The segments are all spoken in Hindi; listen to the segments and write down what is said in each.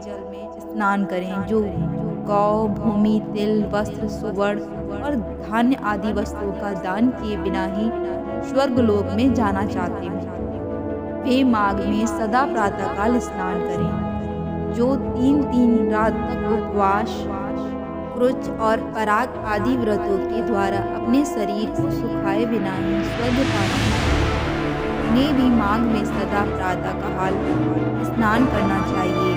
स्नान करें, जो गौ, भूमि, तिल, वस्त्र, सुवर्ण और धान्य आदि वस्तुओं का दान किए बिना ही स्वर्गलोक में जाना चाहते हो। वे माघ में सदा प्रातःकाल स्नान करें। जो 3-3 रात तक उपवास, क्रुच और पराग आदि व्रतों के द्वारा अपने शरीर को सुखाए बिना ही स्वर्ग पाना चाहते हैं, उन्हें भी माघ में सदा प्रातःकाल स्नान करना चाहिए।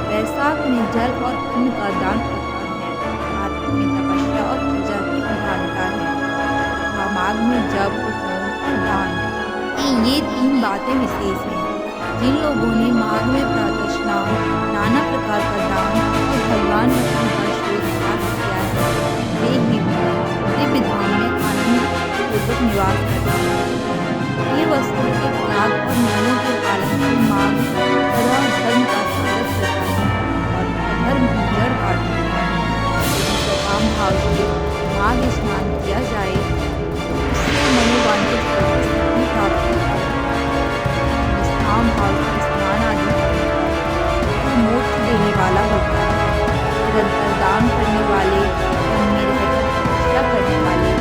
वैशाख में जल और अन्न का दान उत्तम है। कार्तिक में तपस्या और पूजा की प्रधानता है तथा माघ में जप, होम और दान, ये 3 बातें विशेष हैं। जिन लोगों ने माघ में प्रातः स्नान, नाना प्रकार का दान और भगवान विष्णु का स्तोत्र पाठ किया है, वे ही दिव्य धाम में आनंदपूर्वक निवास करते हैं। ये वस्तु के त्याग और नियमों के पालन से माघ सदा धर्म का स्वागत करता है और अधर्म की जड़ काटता है। यदि सकाम भाव से माघ स्नान किया जाए तो उससे मनोवांछित फल की सिद्धि प्राप्त होती है। निष्काम भाव से स्नान आदि मोक्ष देने वाला होता है। निरंतर दान करने वाले, वन में रहकर तपस्या करने वाले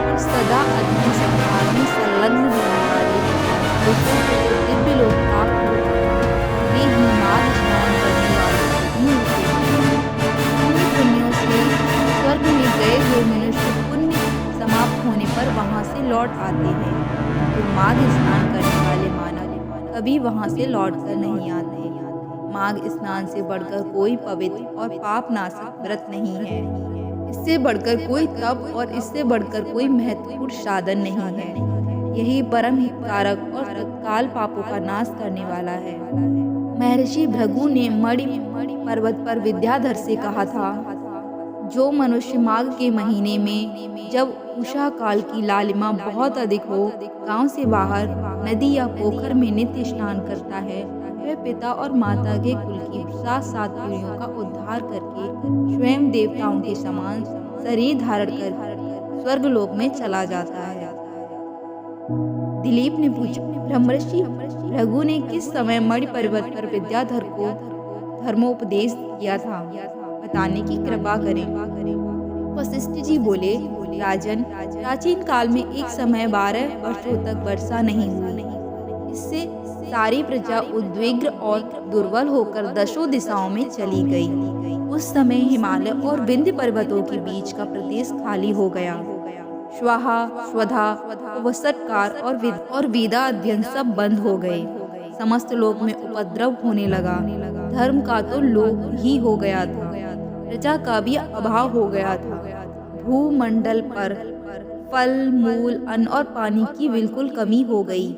और सदा अध्ययन संभाल में संलग्न रहने वाले लोगों को दिव्य लोक प्राप्त होता है। वे ही माघ स्नान करने वाले ही होते हैं। पुण्य पुण्यों से स्वर्ग में गए हुए मनुष्य पुण्य समाप्त होने पर वहां से लौट आते हैं, तो माघ स्नान करने वाले मानव कभी वहां से लौट कर नहीं आते। माघ स्नान से बढ़कर कोई पवित्र और पापनाशक व्रत नहीं है। इससे बढ़कर कोई तप और इससे बढ़कर कोई महत्वपूर्ण साधन नहीं है। यही परम हितकारक और तत्काल पापों का नाश करने वाला है। महर्षि भृगु ने मणि पर्वत पर विद्याधर से कहा था, जो मनुष्य माघ के महीने में जब उषा काल की लालिमा बहुत अधिक हो, गांव से बाहर नदी या पोखर में नित्य स्नान करता है, वह पिता और माता के कुल की 7 पीढ़ियों का उद्धार करके स्वयं देवताओं के समान शरीर धारण कर स्वर्गलोक में चला जाता है। दिलीप ने पूछा, ब्रह्मर्षि भृगु ने किस समय मणि पर्वत पर विद्याधर को धर्मोपदेश किया था, बताने की कृपा करें। वशिष्ठ जी बोले, राजन, प्राचीन काल में एक समय 12 वर्षों तक वर्षा नहीं हुई। इससे सारी प्रजा उद्विग्न और दुर्बल होकर 10 दिशाओं में चली गई। उस समय हिमालय और विंध्य पर्वतों के बीच का प्रदेश खाली हो गया। स्वाहा, स्वधा, वसटकार और वेदा अध्ययन सब बंद हो गए। समस्त लोक में उपद्रव होने लगा। धर्म का तो लोप ही हो गया था। प्रजा का भी अभाव हो गया था। भूमंडल पर फल, मूल, अन्न और पानी की बिल्कुल कमी हो गई।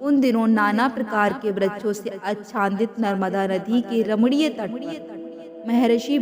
उन दिनों नाना प्रकार के वृक्षों से आच्छादित नर्मदा नदी के रमणीय तट पर महर्षि